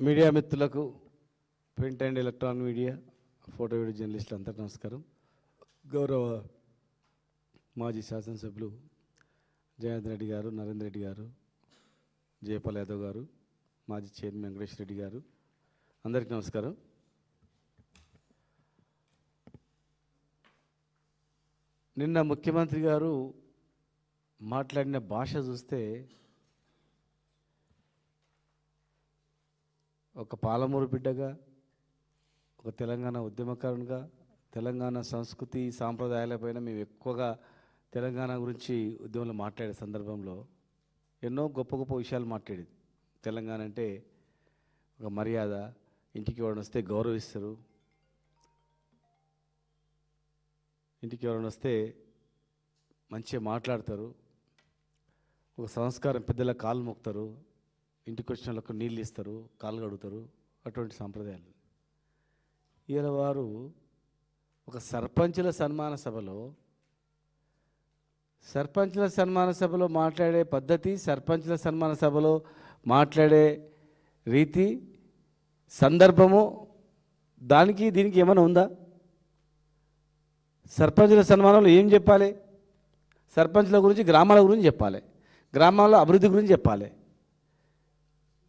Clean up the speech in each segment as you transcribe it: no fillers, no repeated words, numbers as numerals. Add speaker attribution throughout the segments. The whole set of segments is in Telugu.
Speaker 1: మీడియా మిత్రులకు print and electronic media photo video జర్నలిస్టులు అందరికీ నమస్కారం. గౌరవ మాజీ శాసనసభ్యులు జయంత్ రెడ్డి గారు, నరేంద్ర రెడ్డి గారు, జయపాల్ యాదవ్ గారు, మాజీ చైర్మన్ వెంకటేష్ రెడ్డి గారు, అందరికీ నమస్కారం. నిన్న ముఖ్యమంత్రి గారు మాట్లాడిన భాష చూస్తే ఒక పాలమూరు బిడ్డగా, ఒక తెలంగాణ ఉద్యమకారునిగా, తెలంగాణ సంస్కృతి సాంప్రదాయాలపైన మేము ఎక్కువగా తెలంగాణ గురించి ఉద్యమంలో మాట్లాడే సందర్భంలో ఎన్నో గొప్ప గొప్ప విషయాలు మాట్లాడేది. తెలంగాణ అంటే ఒక మర్యాద, ఇంటికి ఎవరైనా వస్తే గౌరవిస్తారు, ఇంటికి ఎవరైనా వస్తే మంచిగా మాట్లాడతారు, ఒక సంస్కారం, పెద్దల కాళ్ళు మొక్కుతారు, ఇంటికి వచ్చిన వాళ్ళకు నీళ్ళు ఇస్తారు, కాళ్ళు కడుగుతారు, అటువంటి సాంప్రదాయాలు. ఇలా వారు ఒక సర్పంచుల సన్మాన సభలో మాట్లాడే పద్ధతి, సర్పంచుల సన్మాన సభలో మాట్లాడే రీతి, సందర్భము, దానికి దీనికి ఏమైనా ఉందా? సర్పంచుల సన్మానంలో ఏం చెప్పాలి? సర్పంచుల గురించి, గ్రామాల గురించి చెప్పాలి, గ్రామాల అభివృద్ధి గురించి చెప్పాలి.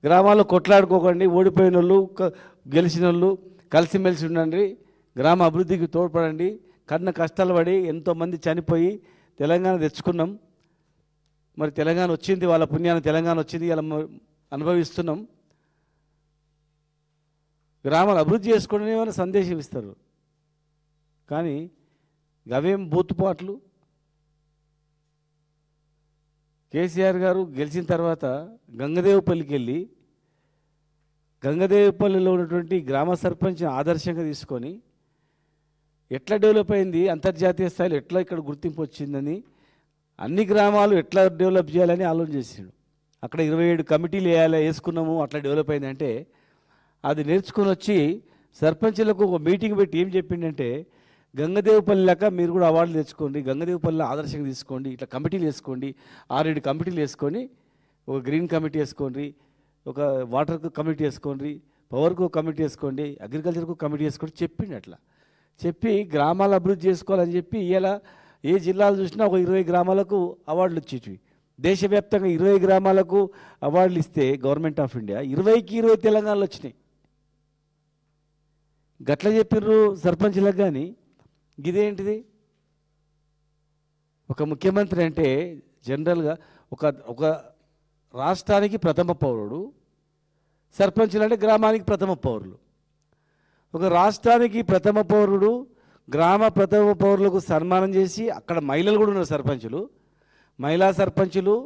Speaker 1: గ్రామాల్లో కొట్లాడుకోకండి, ఓడిపోయిన వాళ్ళు గెలిచిన వాళ్ళు కలిసిమెలిసి ఉండండి, గ్రామ అభివృద్ధికి తోడ్పడండి, కన్న కష్టాలు పడి ఎంతోమంది చనిపోయి తెలంగాణ తెచ్చుకున్నాం, మరి తెలంగాణ వచ్చింది, వాళ్ళ పుణ్యాన్ని తెలంగాణ వచ్చింది, ఇలా అనుభవిస్తున్నాం, గ్రామాలు అభివృద్ధి చేసుకోవడం ఏమైనా సందేశం ఇస్తారు. కానీ అవేం బూతుపాట్లు. కేసీఆర్ గారు గెలిచిన తర్వాత గంగదేవపల్లికి వెళ్ళి గంగదేవపల్లిలో ఉన్నటువంటి గ్రామ సర్పంచ్ని ఆదర్శంగా తీసుకొని ఎట్లా డెవలప్ అయింది, అంతర్జాతీయ స్థాయిలో ఎట్లా ఇక్కడ గుర్తింపు వచ్చిందని, అన్ని గ్రామాలు ఎట్లా డెవలప్ చేయాలని ఆలోచన చేసాడు. అక్కడ 27 కమిటీలు వేసుకున్నాము, అట్లా డెవలప్ అయిందంటే అది నేర్చుకొని వచ్చి సర్పంచులకు ఒక మీటింగ్ పెట్టి ఏం చెప్పిండంటే, గంగదేవపల్లి లెక్క మీరు కూడా అవార్డులు తెచ్చుకోండి, గంగదేవపల్లిలో ఆదర్శంగా తీసుకోండి, ఇట్లా కమిటీలు వేసుకోండి, 6-7 కమిటీలు వేసుకొని, ఒక గ్రీన్ కమిటీ వేసుకోండి, ఒక వాటర్కు కమిటీ వేసుకోండి, పవర్కు కమిటీ వేసుకోండి, అగ్రికల్చర్కు కమిటీ వేసుకోండి చెప్పిండి. అట్లా చెప్పి గ్రామాల అభివృద్ధి చేసుకోవాలని చెప్పి ఇలా ఏ జిల్లాలు చూసినా ఒక 20 గ్రామాలకు అవార్డులు వచ్చేటివి. దేశవ్యాప్తంగా 20 గ్రామాలకు అవార్డులు ఇస్తే గవర్నమెంట్ ఆఫ్ ఇండియా 20కి 20 తెలంగాణలో వచ్చినాయి. గట్ల చెప్పిర్రు సర్పంచ్లకు. కానీ ఇదేంటిది? ఒక ముఖ్యమంత్రి అంటే జనరల్గా ఒక రాష్ట్రానికి ప్రథమ పౌరుడు, సర్పంచులు అంటే గ్రామానికి ప్రథమ పౌరులు. ఒక రాష్ట్రానికి ప్రథమ పౌరుడు, గ్రామ ప్రథమ పౌరులకు సన్మానం చేసి, అక్కడ మహిళలు కూడా ఉన్నారు సర్పంచులు, మహిళా సర్పంచులు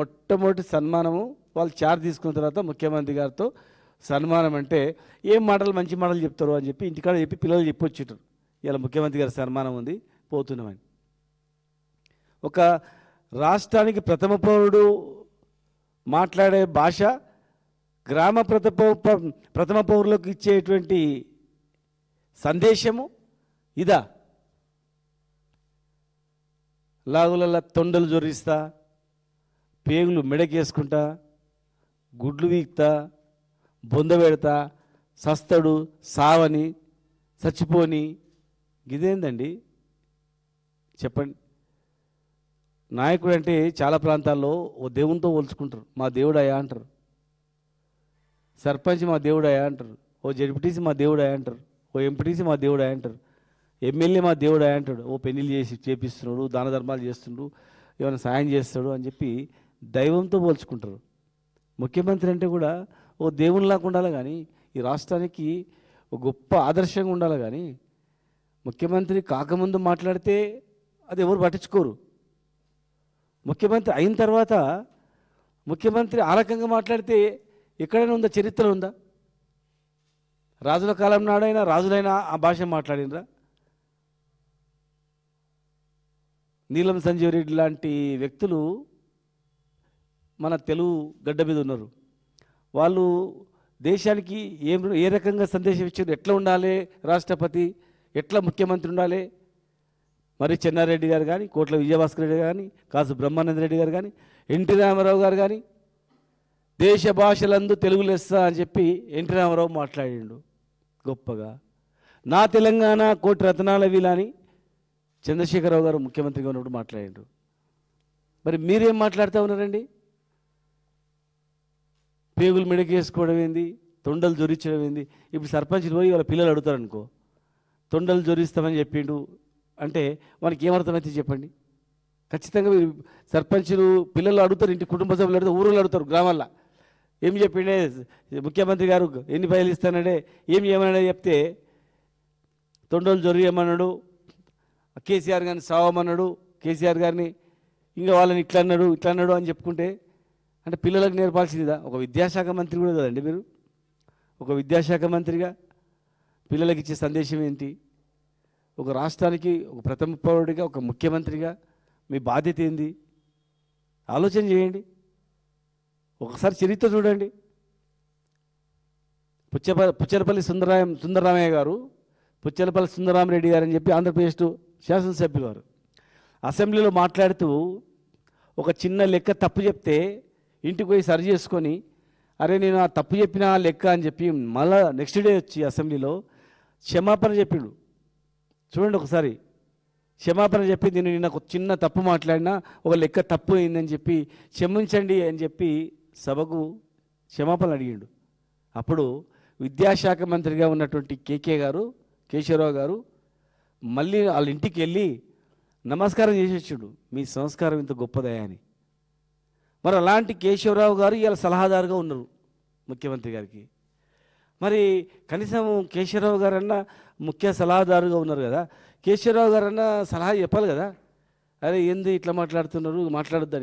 Speaker 1: మొట్టమొదటి సన్మానము వాళ్ళు చార్జ్ తీసుకున్న తర్వాత ముఖ్యమంత్రి గారితో సన్మానం. అంటే ఏం మాటలు, మంచి మాటలు చెప్తారు అని చెప్పి ఇంటికాడ చెప్పి పిల్లలు చెప్పొచ్చారు, ఇలా ముఖ్యమంత్రి గారి సన్మానం ఉంది పోతున్నామని. ఒక రాష్ట్రానికి ప్రథమ పౌరుడు మాట్లాడే భాష గ్రామ ప్రథమ పౌరులకు ఇచ్చేటువంటి సందేశము ఇదా? లాగుల తొండలు జొరిస్తా, పేగులు మెడకేసుకుంటా, గుడ్లు వీక్తా, బొంద పెడతా, సస్తడు సావని చచ్చిపోని, ఇదేందండి చెప్పండి? నాయకుడు అంటే చాలా ప్రాంతాల్లో ఓ దేవునితో పోల్చుకుంటారు, మా దేవుడయ్యా అంటారు, సర్పంచ్ మా దేవుడయ్యా అంటారు, ఓ జడ్పీటీసీ మా దేవుడయ్యా అంటారు, ఓ ఎంపీటీసీ మా దేవుడయ్యా అంటారు, ఎమ్మెల్యే మా దేవుడయ్యా అంటాడు, ఓ పెళ్లిళ్ళు చేపిస్తున్నాడు, దాన ధర్మాలు చేస్తున్నాడు, ఏమైనా సాయం చేస్తాడు అని చెప్పి దైవంతో పోల్చుకుంటారు. ముఖ్యమంత్రి అంటే కూడా ఓ దేవునిలాగా ఉండాలి, కానీ ఈ రాష్ట్రానికి ఒక గొప్ప ఆదర్శంగా ఉండాలి. కానీ ముఖ్యమంత్రి కాకముందు మాట్లాడితే అది ఎవరు పట్టించుకోరు. ముఖ్యమంత్రి అయిన తర్వాత ముఖ్యమంత్రి ఆ రకంగా మాట్లాడితే ఎక్కడైనా ఉందా? చరిత్ర ఉందా? రాజుల కాలం నాడైనా రాజులైనా ఆ భాష మాట్లాడినరా? నీలం సంజీవ్ రెడ్డి లాంటి వ్యక్తులు మన తెలుగు గడ్డ మీద ఉన్నారు. వాళ్ళు దేశానికి ఏ రకంగా సందేశం ఇచ్చారు, ఎట్లా ఉండాలి రాష్ట్రపతి, ఎట్లా ముఖ్యమంత్రి ఉండాలి, మరి చెన్నారెడ్డి గారు కానీ, కోట్ల విజయభాస్కర్ రెడ్డి కానీ, కాసు బ్రహ్మానంద రెడ్డి గారు కానీ, ఎన్టీ రామారావు గారు కానీ దేశ భాషలందు తెలుగు లెస్స అని చెప్పి ఎన్టీ రామారావు మాట్లాడిండు గొప్పగా. నా తెలంగాణ కోటి రత్నాల వీలని చంద్రశేఖరరావు గారు ముఖ్యమంత్రిగా ఉన్నప్పుడు మాట్లాడిండు. మరి మీరేం మాట్లాడుతూ ఉన్నారండి? పేగులు మెడకేసుకోవడం ఏంది, తొండలు జొరించడం ఏంది? ఇప్పుడు సర్పంచ్లు పోయి వాళ్ళ పిల్లలు అడుగుతారు అనుకో, తొండలు జొరిస్తామని చెప్పిండు అంటే మనకి ఏమర్థమైతే చెప్పండి. ఖచ్చితంగా సర్పంచులు పిల్లలు అడుగుతారు, ఇంటి కుటుంబ సభ్యులు అడుగుతారు, ఊరులు అడుగుతారు, గ్రామాల్లో ఏం చెప్పిండే ముఖ్యమంత్రి గారు ఎన్ని పైలు ఇస్తానంటే ఏం చేయమన్నాడే చెప్తే తొండలు జొరియమన్నాడు, కేసీఆర్ గారిని సావమన్నాడు, కేసీఆర్ గారిని ఇంకా వాళ్ళని ఇట్లా అన్నాడు అని చెప్పుకుంటే అంటే పిల్లలకు నేర్పాల్సిందిదా? ఒక విద్యాశాఖ మంత్రి కూడా కదండి మీరు. ఒక విద్యాశాఖ మంత్రిగా పిల్లలకి ఇచ్చే సందేశం ఏంటి? ఒక రాష్ట్రానికి ఒక ప్రథమ పౌరుడిగా, ఒక ముఖ్యమంత్రిగా మీ బాధ్యత ఏంది? ఆలోచన చేయండి. ఒకసారి చరిత్ర చూడండి. పుచ్చలపల్లి సుందరరామయ్య గారు, పుచ్చలపల్లి సుందరరామరెడ్డి గారు అని చెప్పి ఆంధ్రప్రదేశ్ శాసనసభ్యులు వారు అసెంబ్లీలో మాట్లాడుతూ ఒక చిన్న లెక్క తప్పు చెప్తే ఇంటికి పోయి సరి చేసుకొని, అరే నేను ఆ తప్పు చెప్పిన లెక్క అని చెప్పి మళ్ళా నెక్స్ట్ డే వచ్చి అసెంబ్లీలో క్షమాపణ చెప్పిండు. చూడండి ఒకసారి, క్షమాపణ చెప్పి నేను ఒక చిన్న తప్పు మాట్లాడినా, ఒక లెక్క తప్పు అయిందని చెప్పి క్షమించండి అని చెప్పి సభకు క్షమాపణ అడిగిండు. అప్పుడు విద్యాశాఖ మంత్రిగా ఉన్నటువంటి కేశవరావు గారు మళ్ళీ వాళ్ళ ఇంటికి వెళ్ళి నమస్కారం చేసేచ్చుడు, మీ సంస్కారం ఇంత గొప్పదయా అని. మరి అలాంటి కేశవరావు గారు ఇవాళ సలహాదారుగా ఉన్నారు ముఖ్యమంత్రి గారికి. మరి కనీసం కేశవరావు గారన్నా ముఖ్య సలహాదారుగా ఉన్నారు కదా, కేశవరావు గారన్నా సలహా చెప్పాలి కదా, అరే ఏంది ఇట్లా మాట్లాడుతున్నారు, మాట్లాడొద్దని.